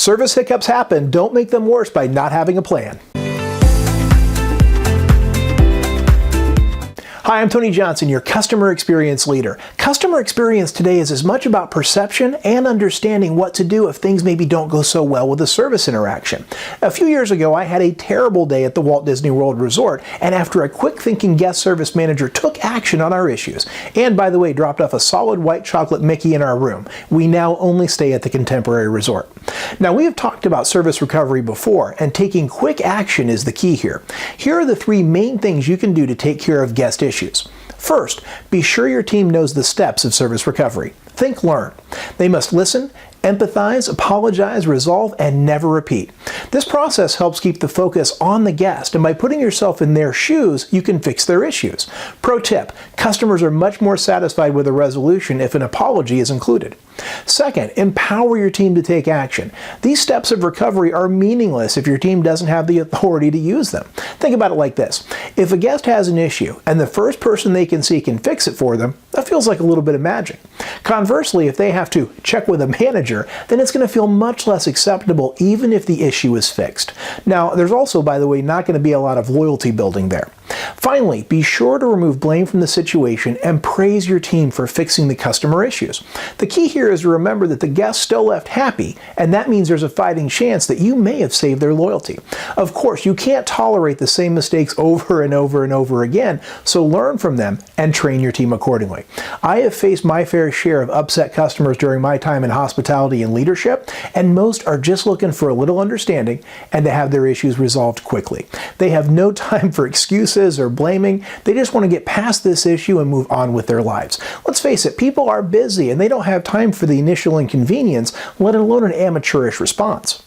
Service hiccups happen. Don't make them worse by not having a plan. Hi, I'm Tony Johnson, your customer experience leader. Customer experience today is as much about perception and understanding what to do if things maybe don't go so well with a service interaction. A few years ago, I had a terrible day at the Walt Disney World Resort, and after a quick thinking guest service manager took action on our issues, and by the way, dropped off a solid white chocolate Mickey in our room, we now only stay at the Contemporary Resort. Now, we have talked about service recovery before, and taking quick action is the key here. Here are the three main things you can do to take care of guest issues. First, be sure your team knows the steps of service recovery. Think, learn. They must listen, empathize, apologize, resolve, and never repeat. This process helps keep the focus on the guest, and by putting yourself in their shoes, you can fix their issues. Pro tip, customers are much more satisfied with a resolution if an apology is included. Second, empower your team to take action. These steps of recovery are meaningless if your team doesn't have the authority to use them. Think about it like this. If a guest has an issue and the first person they can see can fix it for them, that feels like a little bit of magic. Conversely, if they have to check with a manager, then it's going to feel much less acceptable even if the issue is fixed. Now, there's also, by the way, not going to be a lot of loyalty building there. Finally, be sure to remove blame from the situation and praise your team for fixing the customer issues. The key here is to remember that the guest still left happy, and that means there's a fighting chance that you may have saved their loyalty. Of course, you can't tolerate the same mistakes over and over and over again, so learn from them and train your team accordingly. I have faced my fair share of upset customers during my time in hospitality and leadership, and most are just looking for a little understanding and to have their issues resolved quickly. They have no time for excuses or blaming. They just want to get past this issue and move on with their lives. Let's face it, people are busy and they don't have time for the initial inconvenience, let alone an amateurish response.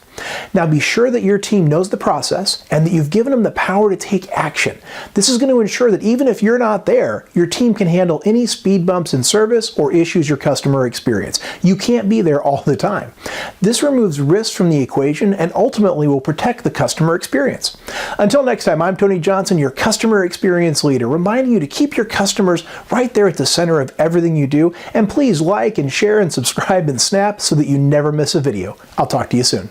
Now be sure that your team knows the process and that you've given them the power to take action. This is going to ensure that even if you're not there, your team can handle any speed bumps in service or issues your customer experience. You can't be there all the time. This removes risk from the equation and ultimately will protect the customer experience. Until next time, I'm Tony Johnson, your customer experience leader, reminding you to keep your customers right there at the center of everything you do, and please like and share and subscribe and snap so that you never miss a video. I'll talk to you soon.